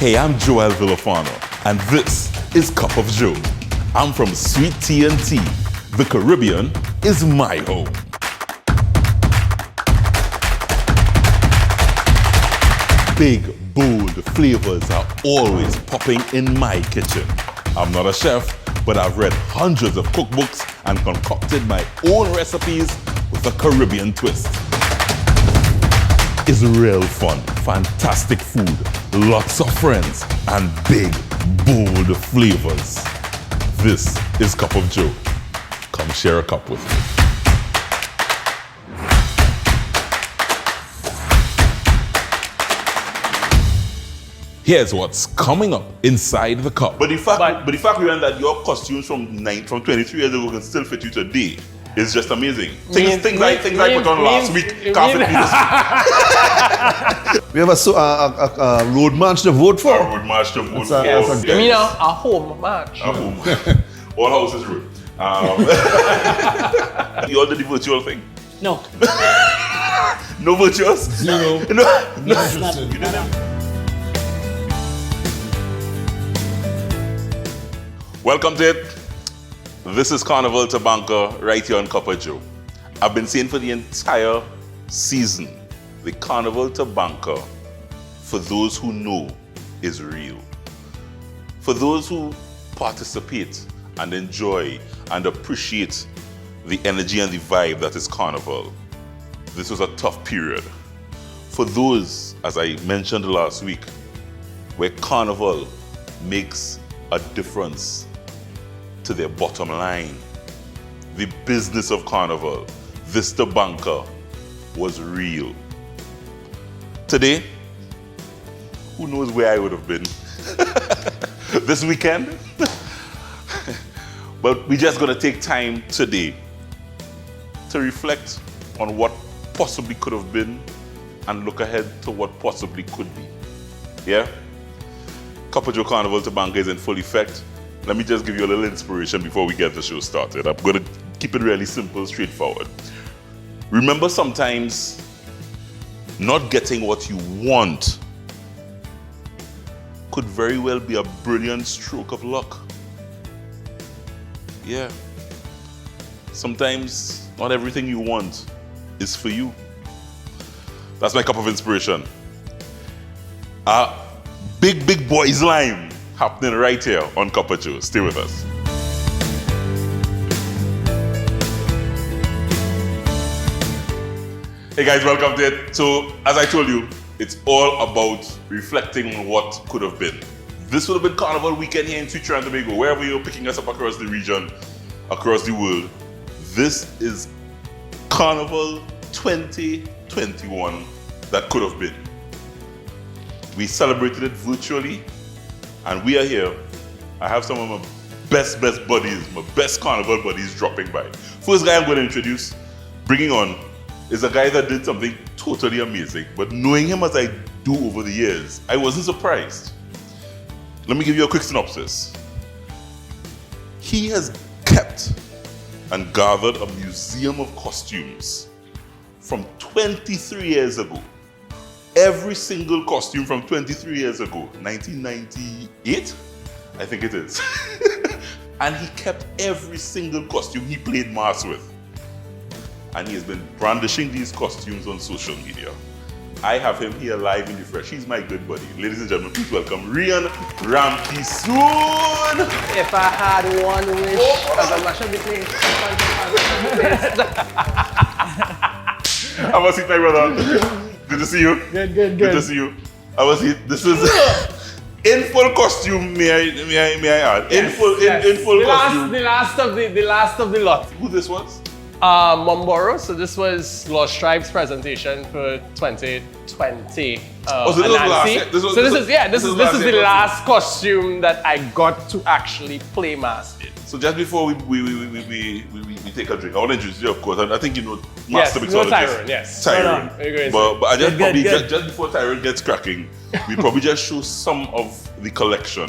Hey, I'm Joel Villafano, and this is Cup of Joe. I'm from Sweet T&T. The Caribbean is my home. Big, bold flavors are always popping in my kitchen. I'm not a chef, but I've read hundreds of cookbooks and concocted my own recipes with a Caribbean twist. It's real fun, fantastic food, lots of friends, and big, bold flavors. This is Cup of Joe. Come share a cup with me. Here's what's coming up inside the cup. But the fact, Rhian, that your costumes from 23 years ago can still fit you today is just amazing. Things I put on last week can't fit me this week. We have a road march to vote for. A road march to vote for. Yes. You mean a home march? A home. All houses road. You all did the virtual thing? No. No virtuals? Zero. No. Interested. You didn't? Welcome to it. This is Carnival Tabanca right here on Cup of Joe. I've been saying for the entire season, the Carnival Tabanca, for those who know, is real. For those who participate and enjoy and appreciate the energy and the vibe that is Carnival, this was a tough period. For those, as I mentioned last week, where Carnival makes a difference to their bottom line, the business of Carnival, this Tabanca was real. Today, who knows where I would have been this weekend? But we're just gonna take time today to reflect on what possibly could have been and look ahead to what possibly could be. Yeah? Cup of Joe Carnival Tabanca is in full effect. Let me just give you a little inspiration before we get the show started. I'm going to keep it really simple, straightforward. Remember, sometimes not getting what you want could very well be a brilliant stroke of luck. Yeah. Sometimes not everything you want is for you. That's my cup of inspiration. Big Boys Lime happening right here on Cup of Joe. Stay with us. Hey guys, welcome to it. So, as I told you, it's all about reflecting on what could have been. This would have been Carnival weekend here in Trinidad and Tobago, wherever you're picking us up across the region, across the world. This is Carnival 2021 that could have been. We celebrated it virtually, and we are here. I have some of my best buddies, my best Carnival buddies dropping by. First guy I'm going to introduce, bringing on, is a guy that did something totally amazing. But knowing him as I do over the years, I wasn't surprised. Let me give you a quick synopsis. He has kept and gathered a museum of costumes from 23 years ago. Every single costume from 23 years ago, 1998, I think it is. And he kept every single costume he played mass with. And he has been brandishing these costumes on social media. I have him here live in the flesh. He's my good buddy. Ladies and gentlemen, please welcome Rhian Ramkissoon. If I had one wish, as a mashup between I must see my brother. Good to see you. Good. Good to see you. I must see. This is in full costume. May I add? In full costume. The last of the lot. Who this was? Momboro. So this was Lost Tribes presentation for 2020. This is the last costume that I got to actually play mass in. So just before we take a drink, I want to introduce you, of course. I think you know Master Mixologist. Tyrone, yes. Tyrone. But I just Good. just before Tyrone gets cracking, we probably just show some of the collection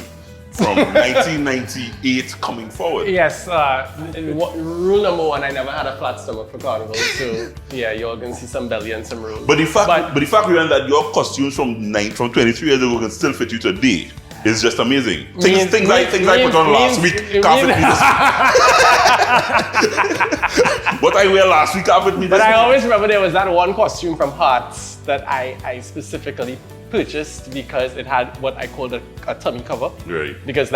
from 1998 coming forward. Yes, rule number one, I never had a flat stomach for Carnival, so yeah, you're gonna see some belly and some rolls. But the fact, Rhian, that your costumes from 23 years ago can still fit you today is just amazing. Things I put on last week can't fit me this What I wear last week can't fit me this But I week. always remember there was that one costume from Hearts that I specifically purchased because it had what I called a tummy cover. Right. Because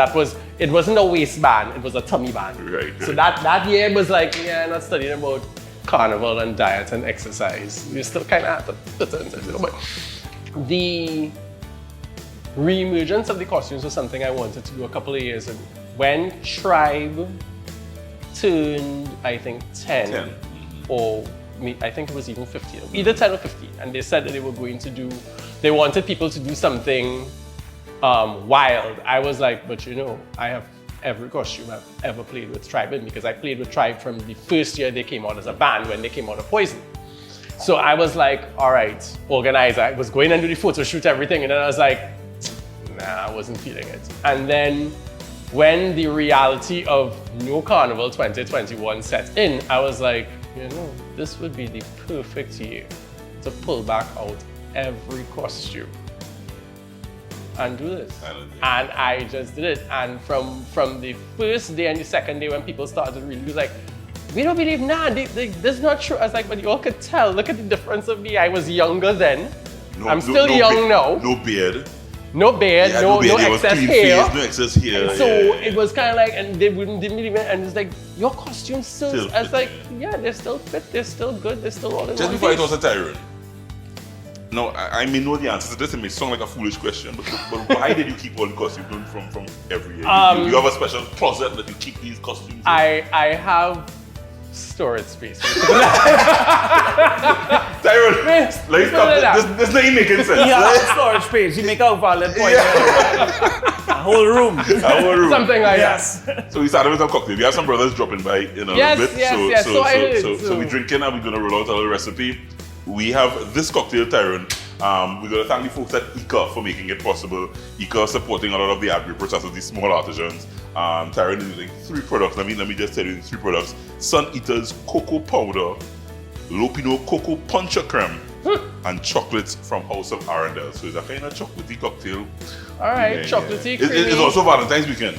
it wasn't a waistband, it was a tummy band. Right. So that year it was like, yeah, not studying about Carnival and diet and exercise. You still kind of have to fit into it. But the re-emergence of the costumes was something I wanted to do a couple of years ago. When Tribe turned, I think, 10. Or I think it was even 15, either 10 or 15, and they said that they wanted people to do something wild. I was like, but I have every costume I've ever played with Tribe in because I played with Tribe from the first year they came out as a band when they came out of Poison. So I was like, all right, organize. I was going and do the photo shoot, everything, and then I was like, nah, I wasn't feeling it. And then when the reality of No Carnival 2021 set in, I was like, this would be the perfect year to pull back out every costume and do this. And I just did it. And from the first day and the second day when people started really be like, we don't believe, this is not true. I was like, but you all could tell, look at the difference of me. I was younger then. I'm still young now. No beard. No beard, Yeah, no beard. excess Clean hair. face, no excess hair. And so it was kind of like, and they didn't believe it, and it's like, your costume still I was like, yeah, they're still fit, they're still good, they're still all in Just one before I piece. toss a Tyrone. No, I may know the answer to this. It may sound like a foolish question, but why did you keep all the costumes from every year? You have a special closet that you keep these costumes in? I have storage space. Tyrone, let's stop. This ain't making sense. Yeah, storage space. You make a valid point. A whole room. Something like that. So we started with some cocktails. We have some brothers dropping by in a little bit. Yes. So we're drinking and we're going to roll out a little recipe. We have this cocktail, Tyrone. We're going to thank the folks at ICA for making it possible. ICA supporting a lot of the agri-processors, the small artisans. Tyrone is using 3 products. Let me just tell you the 3 products. Sun Eater's cocoa powder, Lopino cocoa puncher creme, and chocolates from House of Arundel. So it's a kind of chocolatey cocktail. All right, chocolatey, creamy. It's also Valentine's weekend.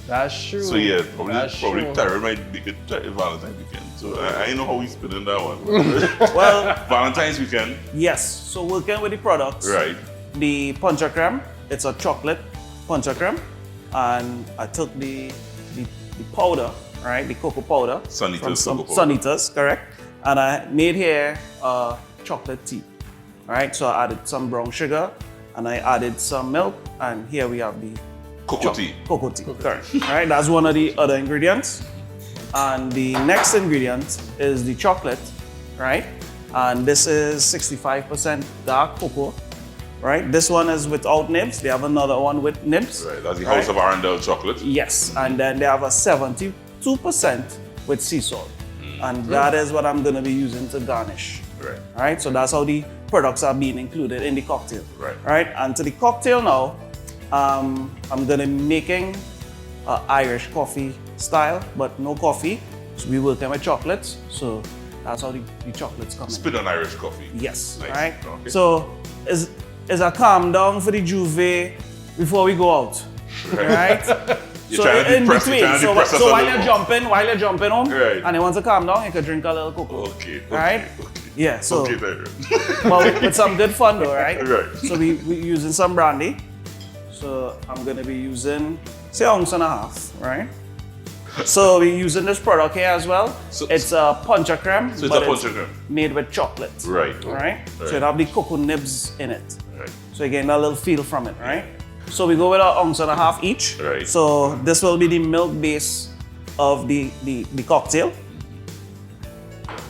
That's true. So yeah, probably true. Tyrone might make it Valentine's weekend. So I know how he's spinning that one. Well, Valentine's weekend. yes. So working with the products. Right. The puncher creme, it's a chocolate puncher creme. And I took the powder, right? The cocoa powder. Sanitas from cocoa powder. Sanitas, correct. And I made here chocolate tea. Right? So I added some brown sugar and I added some milk. And here we have the Cocoa tea. Cocoa tea, correct. Right? That's one of the other ingredients. And the next ingredient is the chocolate, right? And this is 65% dark cocoa, right? This one is without nibs. They have another one with nibs. Right, that's the House of Arundel chocolate. Yes, and then they have a 72% with sea salt. And that is what I'm gonna be using to garnish. Right. Right, so that's how the products are being included in the cocktail. Right. Right, and to the cocktail now, I'm gonna be making Irish coffee style, but no coffee. So we working with chocolates, so that's how the chocolates come in. Spit on Irish coffee. Yes, Nice. right? Okay. So is a calm down for the juve before we go out, right? You're trying to depress- you're trying to so, depress us so a while little. you're jumping home, Right. and you want to calm down, you can drink a little cocoa. Okay. Right? Okay. Yeah, so Okay, Tyrone. but with some good fun though, right? Right. So we using some brandy. So I'm gonna be using say 1.5 ounces, right? So we're using this product here as well. So- it's a puncher creme, So it's but a puncher creme. made with chocolate. Right. Right? So Right. it have the cocoa nibs in it. Right. So you're getting a little feel from it, right? So we go with 1.5 ounces each. Right. So this will be the milk base of the cocktail.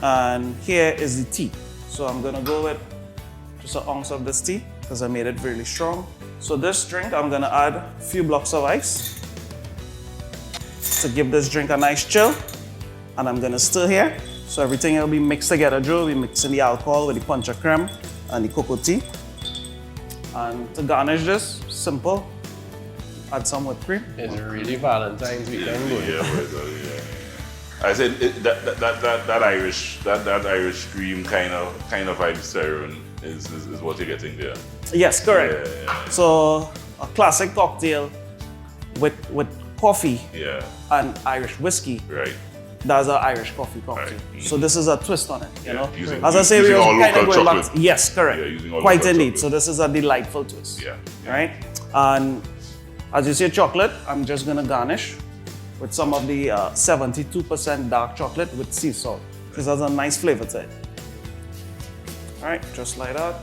And here is the tea. So I'm gonna go with just 1 ounce of this tea because I made it really strong. So this drink, I'm gonna add a few blocks of ice to give this drink a nice chill. And I'm gonna stir here. So everything will be mixed together, Joe. We're mixing the alcohol with the puncher creme and the cocoa tea. And to garnish this, simple. add some whipped cream. It's really Valentine's weekend going. Yeah, yeah. I said that Irish cream kind of vibe siren is what you're getting there. Yes, correct. Yeah. So a classic cocktail with coffee Yeah. and Irish whiskey. Right. That's an Irish coffee cocktail. Right. So this is a twist on it, you know. Using- As I say, we using are all kind of local going back. chocolate. Yes, correct. Yeah, using all Quite local indeed. chocolate. So this is a delightful twist. Yeah. Right. And as you say, chocolate, I'm just gonna garnish with some of the 72% dark chocolate with sea salt. This has a nice flavor to it. All right, just like that.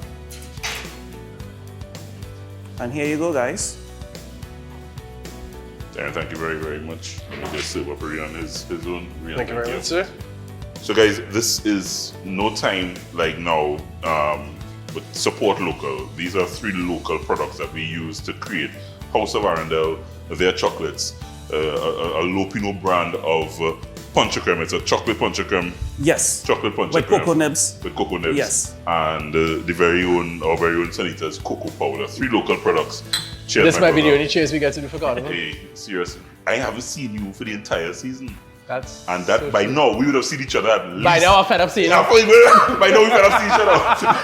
And here you go, guys. Yeah, thank you very, very much. Let me just serve up Rhian his own. Rhian, Thank you very much, sir. So guys, this is no time like now, but support local. These are 3 local products that we use to create House of Arundel, their chocolates, a Lopino brand of punch creme. It's a chocolate punch creme, Yes. chocolate punch With creme. cocoa nibs. With cocoa nibs. Yes. And our very own Sanita's cocoa powder. 3 local products. Cheers, This my might be the brother. only cheers we get to do for Carnival. Hey, seriously. I haven't seen you for the entire season. That's And that so by true. now we would have seen each other at least. By now I'm fed up seeing Yeah, it. by now we better see each other.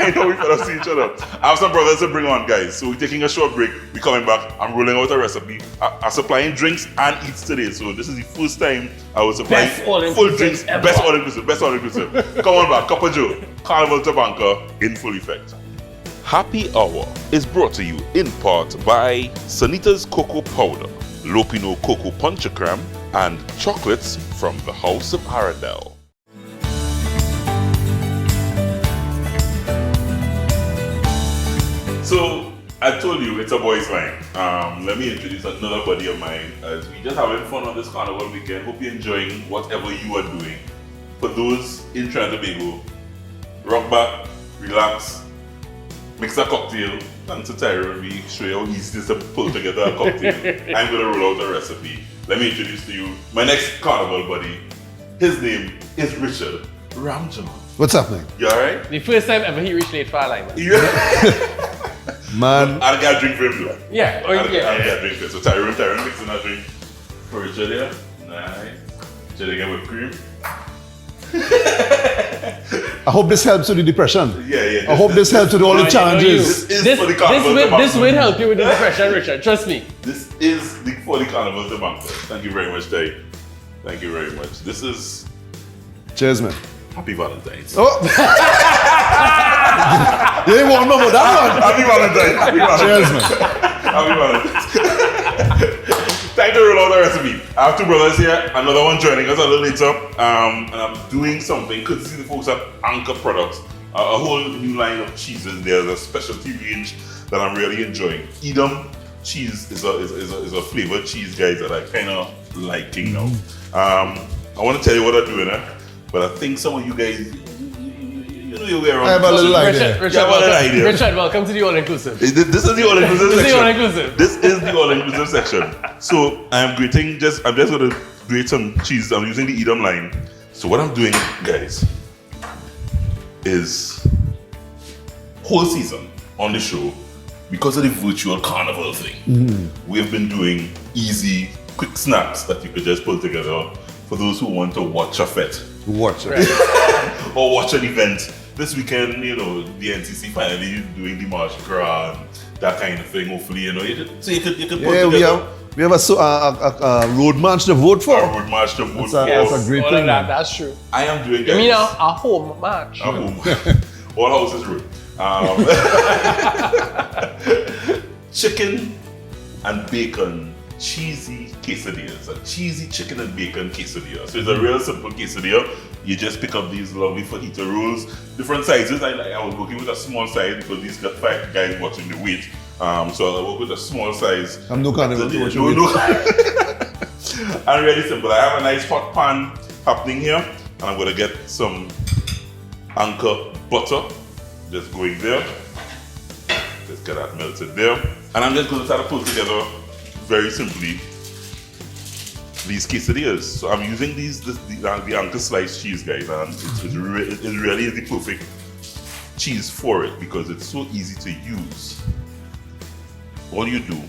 I know we better see each other. I have some brothers to bring on, guys. So we're taking a short break. We're coming back. I'm rolling out a recipe. I'm supplying drinks and eats today. So this is the first time I was supplying Best all-inclusive full drinks. ever. Best all inclusive. Come on back. Cup of Joe. Carnival Tabanca in full effect. Happy Hour is brought to you in part by Sanita's Cocoa Powder, Lopino Cocoa Punch Creme, and chocolates from the House of Arundel. So I told you it's a boys line. Let me introduce another buddy of mine as we just having fun on this carnival weekend. Hope you're enjoying whatever you are doing. For those in Trinidad and Tobago, rock back, relax, mix a cocktail. Thanks to Tyrone, we show you how easy it is to pull together a cocktail. I'm gonna roll out a recipe. Let me introduce to you my next carnival buddy. His name is Richard Ramjohn. What's happening? You alright? The first time ever he reached late for alignment. Yeah. Man, I'll get a drink for him though. Yeah, I'll get yeah. a drink for him. So Tyrone mixing a drink for Richard here. Nice. Richard again with cream. I hope this helps with the depression. Yeah. I hope this helps with all the No, challenges. This is for the carnival. this will help you with the depression, Richard. Trust me. This is for the carnival Tabanca. Thank you very much, Tay. Thank you very much. This is Cheers, man. Happy Valentine's. Oh! You didn't want to remember that one. Happy Valentine's. Happy Valentine's. Cheers, man. Happy Valentine's. Time to roll out the recipe. I have 2 brothers here, another one joining us a little later. And I'm doing something, courtesy the folks at Anchor Products. A whole new line of cheeses. There's a specialty range that I'm really enjoying. Edam cheese is a flavored cheese, guys, that I kind of liking now. I want to tell you what I'm doing, but I think some of you guys, you know your way around. I have a little idea. Richard, welcome to the all-inclusive. This is the all-inclusive This is the section. all-inclusive. This is the all-inclusive section. So I'm just going to grate some cheese. I'm using the Edam line. So what I'm doing, guys, is whole season on the show, because of the virtual carnival thing, we have been doing easy, quick snacks that you could just pull together for those who want to watch a fete Watch it. or watch an event. This weekend, you know, the NCC finally doing the March Gras, that kind of thing. Hopefully, you know, you could pull Yeah, together we have a road march to vote for. a road march to vote That's for. a great all thing, of that, man. that's true. I am doing, You guys. mean a home match? A home. All houses road. Chicken and bacon cheesy quesadillas. A cheesy chicken and bacon quesadilla. So it's a real simple quesadilla. You just pick up these lovely fajita rolls, different sizes. I was working with a small size because these 5 guys watching the weight. So I work with a small size. I'm no carnival to watch your No. weight. And really simple. I have a nice hot pan happening here, and I'm gonna get some Anchor butter just going there. Let's get that melted there. And I'm just gonna try to put together very simply these quesadillas. So I'm using the Anchor sliced cheese, guys, and it really is the perfect cheese for it because it's so easy to use. All you do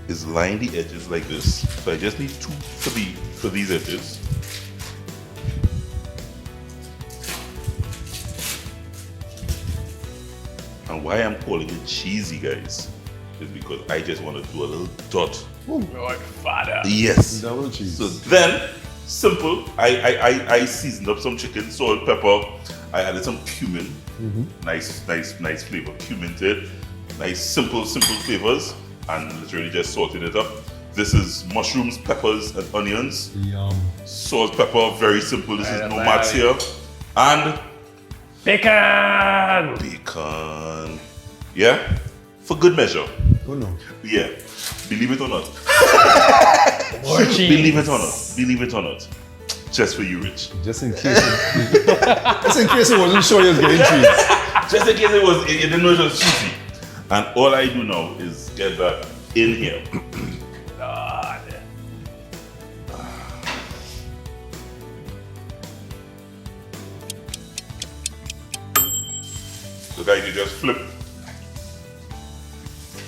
is line the edges like this. So I just need 2 for these edges. And why I'm calling it cheesy, guys, is because I just want to do a little dot. Godfather. Yes. Double cheese. So then, simple. I seasoned up some chicken, salt, pepper. I added some cumin. Nice flavor. Cumin to it. Nice, simple flavors. And literally just salted it up. This is mushrooms, peppers, and onions. Yum. Salt, pepper, very simple. This is Right no up mats my here. And Bacon. bacon. Yeah? For good measure. Oh no. Yeah. Believe it or not. More cheese. Believe it or not. Believe it or not. Just for you, Rich. Just in case. Just in case it wasn't sure you was getting cheese. Just in case you didn't know it was cheesy. And all I do now is get that in here. God. So guys, you just flip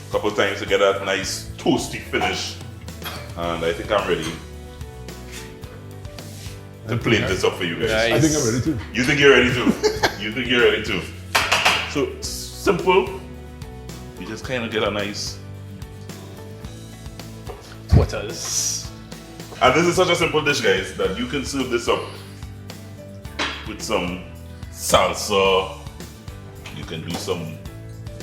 a couple times to get that nice toasty finish. And I think I'm ready to plate this up for you guys. Nice. I think I'm ready too. You think you're ready too? You think you're ready too? So simple. You just kind of get a nice. Waters. And this is such a simple dish, guys, that you can serve this up with some salsa. You can do some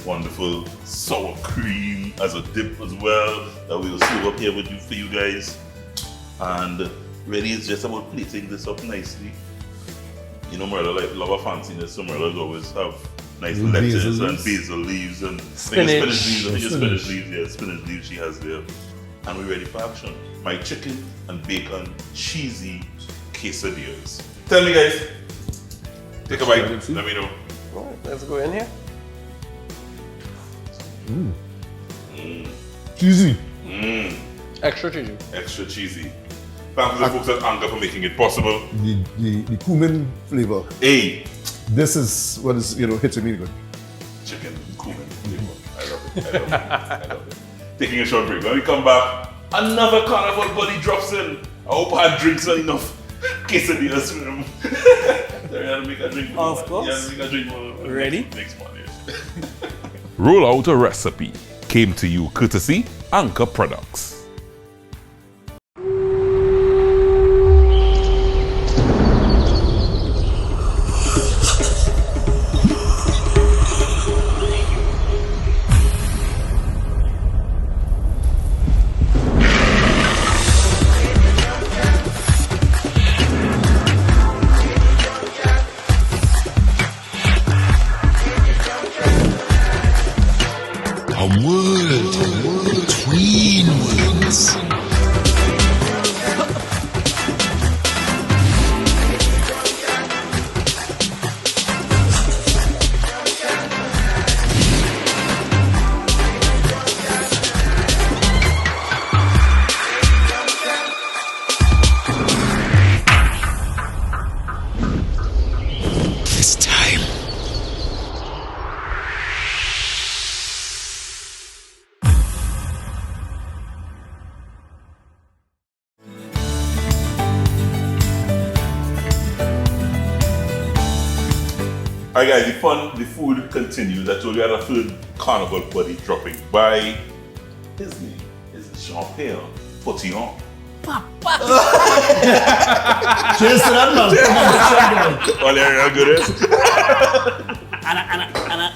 wonderful sour cream as a dip as well that we will serve up here with you for you guys. And really, it's just about plating this up nicely. You know, Marilla like love a fanciness, so Marilla's always have nice Little lettuce basil and leaves. basil leaves and Spinach. spinach leaves. I think it's Spinach. spinach leaves, yeah, spinach leaves she has there. And we're ready for action. My chicken and bacon cheesy quesadillas. Tell me, guys. Take a bite. Let me know. Alright, let's go in here. Cheesy. Extra cheesy. Extra cheesy. Thanks to the folks at Anchor for making it possible. The cumin flavor. A This is what is, hitting me good. chicken cumin flavor. I love it. I love it. I love it. Taking a short break. When we come back, another Carnival buddy drops in. I hope I had drinks enough quesadillas for him. Sorry, I had to make a drink for Of him. course. Yeah, I had to make a drink for him. Ready? Next one, yeah. Roll Out a Recipe came to you courtesy Anchor Products. A world between worlds. This time. Alright guys, the food continues. I told you I had a third Carnival buddy dropping by. His name is Jean-Pierre Poteon. Cheers to that, man. All area good is? And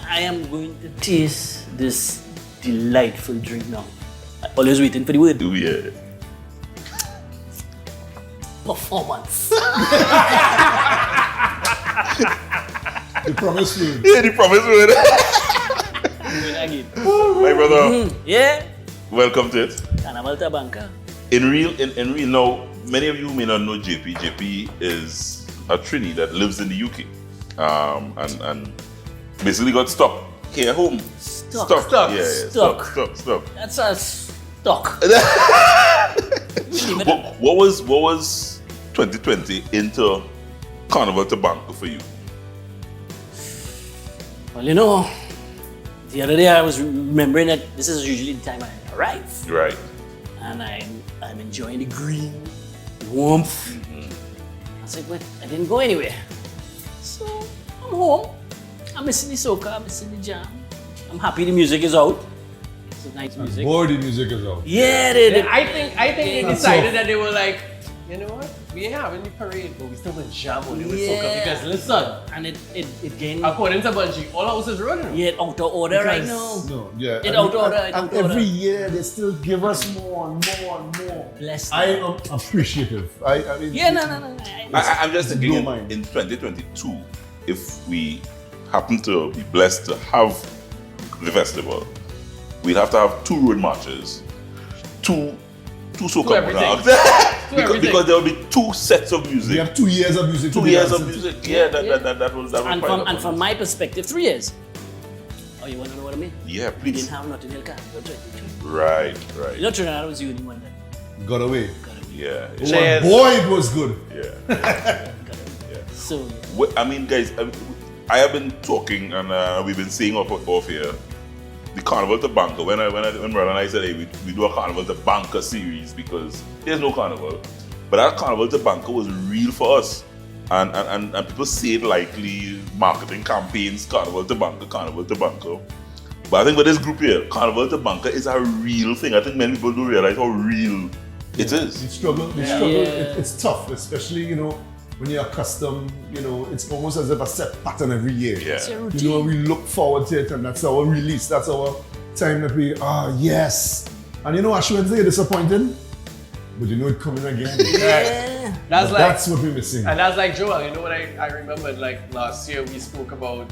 I am going to taste this delightful drink now. I'm always waiting for the word. Oh yeah. Performance. The promised food. Yeah, the promise word. Again. My brother, Yeah. welcome to it. Carnival Tabanca. In real, now, many of you may not know JP. JP is a Trini that lives in the UK. And basically got stuck here at home. Stuck. Yeah, Stuck. stuck. That's a stock. What was 2020 into Carnival Tabanca for you? Well, the other day I was remembering that this is usually the time I arrive. Right. and I'm enjoying the green warmth. I said, but I didn't go anywhere. So I'm home. I'm missing the soca, I'm missing the jam. I'm happy the music is out. It's nice music. Boy, the music is out. Yeah, they I think they That's decided all. that they were like, you know what? We ain't having the parade, but we still gonna jam on it with Yeah. soca because listen, and it gained according to Bungie, all houses running. yeah, out of order right now. No, yeah. It out order, it and out order. every year they still give us more and more and more. Bless I them. am appreciative. I mean, Yeah, no. I'm just thinking blow mind. in 2022, if we happen to be blessed to have the festival, we'd have to have 2 road marches, two soca everything. monags. everything. because there will be 2 sets of music. we have 2 years of music. to 2 be years of dancing to. music. Yeah, that was And quite from, from my perspective, 3 years. Oh, you want to know what I mean? Yeah, We please. didn't have Notting Hill Carnival 22. Right. You know, Trinidad was the only one that Got away. got it. Yeah. Oh, Cheers. boy, it was good. Yeah. So, yeah. I mean, guys, I have been talking and we've been saying off here. The Carnival Tabanca. When Brad and I said, hey, we do a Carnival Tabanca series because there's no carnival, but that Carnival Tabanca was real for us, and people say it likely, marketing campaigns, Carnival Tabanca. But I think with this group here, Carnival Tabanca is a real thing. I think many people don't realize how real it is. The struggle. Yeah. It's tough, especially, you know, when you're accustomed, you know, it's almost as if a set pattern every year. Yeah. It's a You routine. know, we look forward to it, and that's our release. That's our time that we, yes. And you know, Ash Wednesday, you're disappointed, but you know it coming again. Yeah. That's like That's what we're missing. And that's like Joel, you know what I remembered like last year we spoke about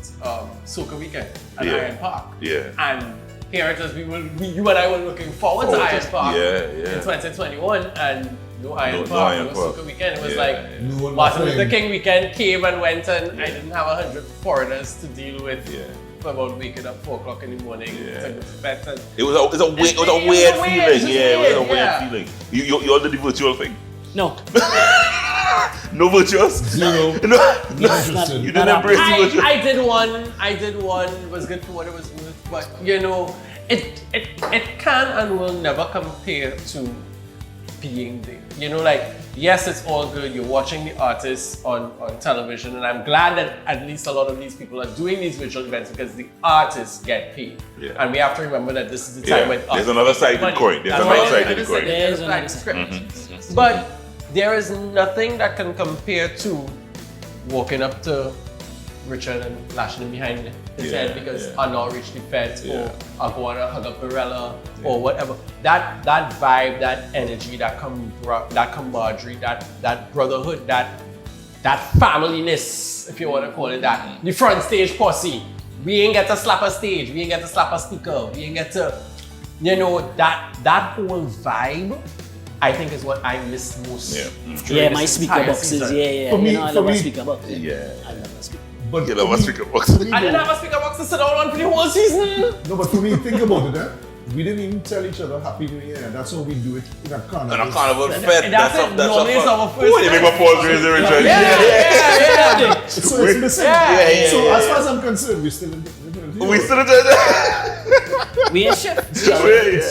Soca Weekend at Yeah. Iron Park. Yeah. And here it is, you and I were looking forward to Iron Park Yeah. in 2021 and no Iron No Park, Iron no Park. Soca Weekend. It was Yeah, like yeah. No, Martin nothing. Luther King weekend came and went and I didn't have 100 foreigners to deal with Yeah. about waking up 4 o'clock in the morning Yeah. to go to bed. And It was a weird weird, feeling. it's just Yeah, it was a weird, weird yeah. feeling. You all did the virtual thing. No. No virtuals. Zero. No. Not interested. You didn't embrace the virtual. I did one, it was good for what it was worth, but you know, it can and will never compare to being there. You know, like, yes, it's all good, you're watching the artists on television, and I'm glad that at least a lot of these people are doing these virtual events because the artists get paid. Yeah. And we have to remember that this is the time Yeah, when there's another side to the money. coin. There's That's another right, side to the there's coin. There's another another side. side. But there is nothing that can compare to walking up to Richard and lashing him behind his Yeah, head because yeah. I'll not reach the fence Yeah. or I'll go on and hug up Barella or whatever. That vibe, that energy, that camaraderie, that brotherhood, that familyness, if you want to call it that. The front stage posse. We ain't get to slap a stage, we ain't get to slap a speaker, we ain't get to, you know, that whole vibe, I think is what I miss most. Yeah. during Yeah, this my speaker entire boxes. season. Yeah. For me- You know, I for love my me- speaker box. Yeah. I love my speaker. But You for know, what's me- speaker box? for me, I didn't though- have a speaker box to sit down on for the whole season. No, but for me, think about it, we didn't even tell each other Happy New Year. That's how we do it in a carnival. And a carnival And fed. that's it. Normally it's our first Oh, you make my time. pause raise the Richard. Yeah. So it's missing. Yeah. So as far as I'm concerned, we're still in the We still did We ain't chef. It's Yeah.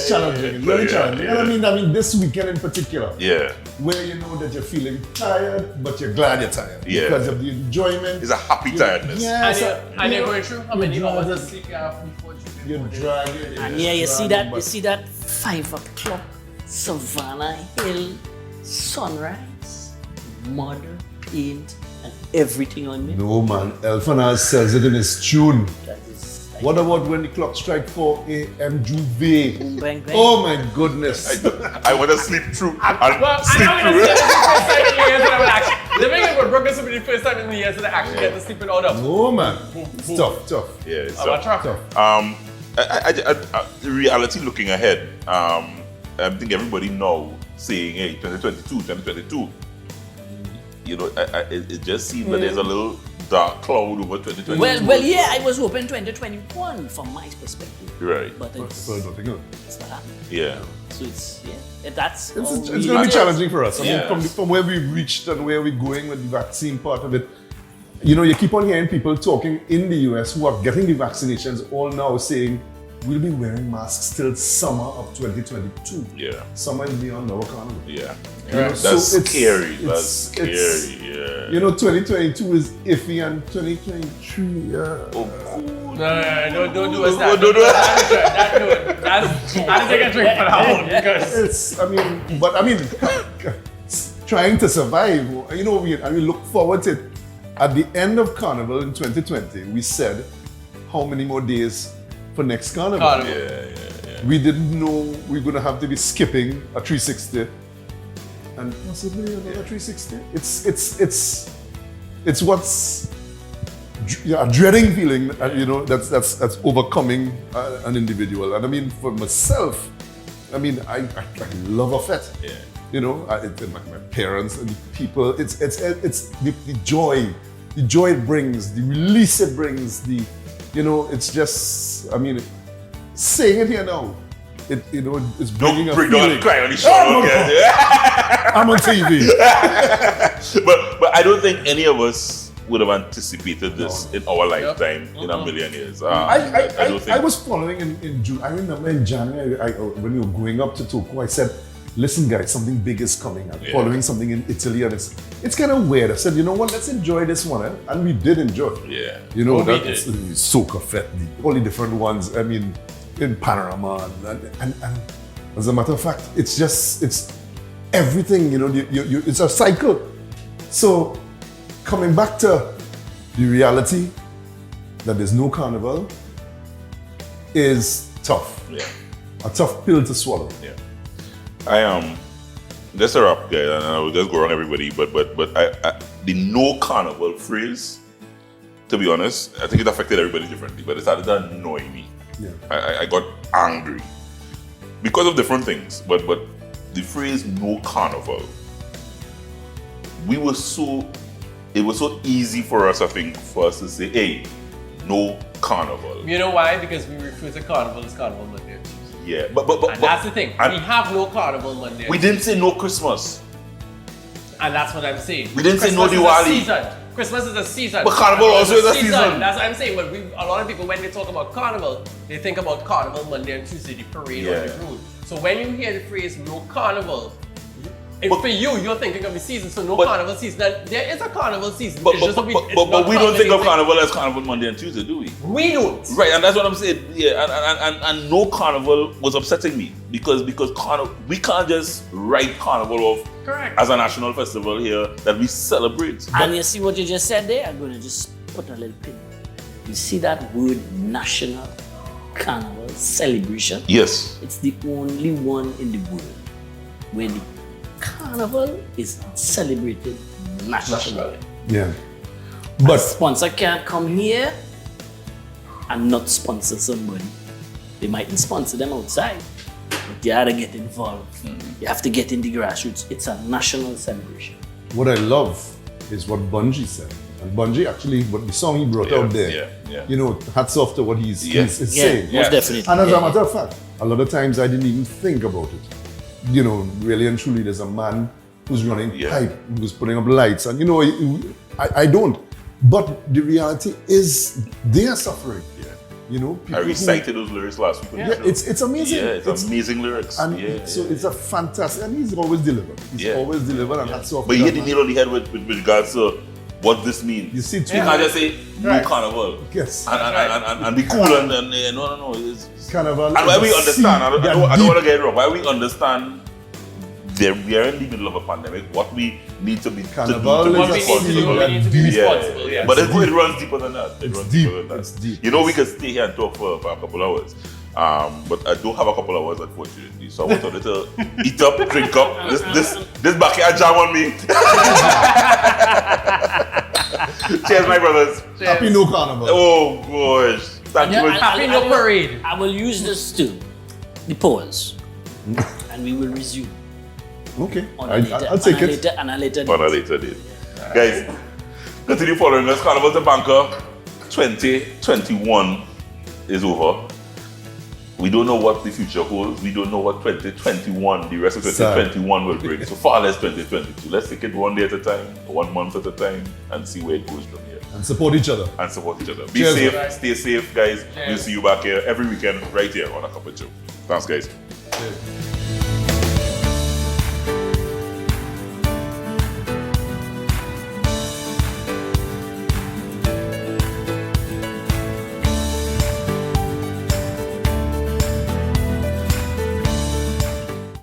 challenging. It's very Yeah, challenging. yeah. And I mean, this weekend in particular, Yeah. where you know that you're feeling tired, but you're glad you're tired Yeah. because of the enjoyment. It's a happy tiredness. Yes, And you're going through how many you're hours dragging- of sleep you have before you You're dragging. And yeah, you see that 5 o'clock Savannah Hill sunrise, mud, paint, and everything on me. No man, Elfanaz says it in his tune. That is like What about when the clock strike 4 a.m. Juve? boom, bang, bang. Oh my goodness. I want to sleep through. Well, I'm not going to say this is the first time in the years that I will actually. Living in Woodbrook, this will be the first time in the years that I actually get to sleep in order. No man, it's tough. Yeah, it's I'm a tough. trucker. The reality looking ahead, I think everybody now saying, hey, 2022. You know, it just seems that there's a little dark cloud over 2022. Well, yeah, I was hoping 2021 from my perspective, Right. but it's Well, nothing else. not happening. Yeah. So it's that's It's all going we to be did. challenging for us. I Yeah. mean, from where we've reached and where we're going with the vaccine part of it, you know, you keep on hearing people talking in the US who are getting the vaccinations all now saying we'll be wearing masks till summer of 2022. Yeah. Summer is beyond our carnival. Yeah. You know, That's so it's- scary. it's- That's scary. it's- Yeah. You know, 2022 is iffy and 2023, Oh, No, don't do us that. Don't do it. I didn't take a drink for that one because trying to survive, you know, we look forward to it. At the end of Carnival in 2020, we said how many more days for next Carnival. We didn't know we were going to have to be skipping a 360 and possibly another 360. It's what's a dreading feeling, you know, that's overcoming an individual. And I mean, for myself, I mean, I love a fete. Yeah. You know, my parents and people. It's the joy it brings, the release it brings. You know, it's just. I mean, saying it here now, it's bringing Don't bring a feeling. on cry on the shoulder again. Yeah. I'm on TV. but I don't think any of us would have anticipated this in our lifetime in a million years. I don't think. I was following in June. I remember in January, when we were going up to Tokyo, I said, listen guys, something big is coming. I'm following something in Italy and it's kind of weird. I said, you know what, let's enjoy this one. And we did enjoy it. Yeah. You know, we that's Soca Fete, all the different ones, I mean, in Panorama. And as a matter of fact, it's everything, you know, it's a cycle. So coming back to the reality that there's no carnival is tough. Yeah. A tough pill to swallow. Yeah. That's a wrap, guys, and I will just go around everybody, but I the no carnival phrase, to be honest, I think it affected everybody differently, but it started to annoy me. Yeah. I got angry because of different things, but the phrase no carnival, it was so easy for us, I think, for us to say, hey, no carnival. you know why? Because we refer to carnival as Carnival Monday. Yeah, but And that's the thing. and We have no Carnival Monday. we didn't say no Christmas. And that's what I'm saying. We didn't say no Christmas Diwali. is a season. Christmas is a season. But Carnival also is a season. That's what I'm saying. But a lot of people, when they talk about Carnival, they think about Carnival Monday and Tuesday, the parade on the road. So when you hear the phrase no Carnival, for you're thinking of the season, so no Carnival season. And there is a Carnival season. But It's just that we it's not don't think of culminating. Carnival as Carnival Monday and Tuesday, do we? We don't. Right, and that's what I'm saying. Yeah, and no carnival was upsetting me because carnival, we can't just write carnival off Correct. as a national festival here that we celebrate. And you see what you just said there? I'm going to just put a little pin. You see that word national carnival celebration? Yes. It's the only one in the world where the carnival is celebrated nationally. Yeah. A But sponsor can't come here and not sponsor somebody. They mightn't sponsor them outside, but you gotta get involved. You have to get in the grassroots. It's a national celebration. what I love is what Bungie said. And Bungie actually, what the song he brought out there, you know, hats off to what he's saying. Most definitely. And as a matter of fact, a lot of times I didn't even think about it. You know, really and truly, there's a man who's running pipe, who's putting up lights, and you know, I don't. But the reality is, they are suffering. You know, I recited those lyrics last week. It's amazing. Yeah, it's amazing lyrics. And it's a fantastic, and he's always delivered. He's always delivered, and hats off. But you hit the nail on the head with regards to what this means. You see, you can't just say no carnival. Yes. And be cool and no. It's Carnival. and why we understand, I don't want to get it wrong. Why we understand that we are in the middle of a pandemic, what we need to be Carnival to be is a responsible. scene We need to be responsible, yes. But it runs deeper than that. It runs deeper than that. It's deep. You know, we could stay here and talk for a couple hours. But I don't have a couple hours, unfortunately. So I wanted to eat up, drink up. This backyard jam on me. Cheers, my brothers. Happy No Carnival. Oh gosh. Thank you. Happy no parade. I will use this too. The pause. And we will resume. Okay, On I'll take it. On a later On a later date. Guys, continue following us. Carnival Tabanca 2021 is over. We don't know what the future holds. We don't know what 2021, the rest of 2021 will bring. So far less 2022. Let's take it one day at a time, 1 month at a time, and see where it goes from here. And support each other. Be Cheers, safe, man. stay safe, guys. We'll see you back here every weekend right here on A Cup of Joe. Thanks, guys. Cheers.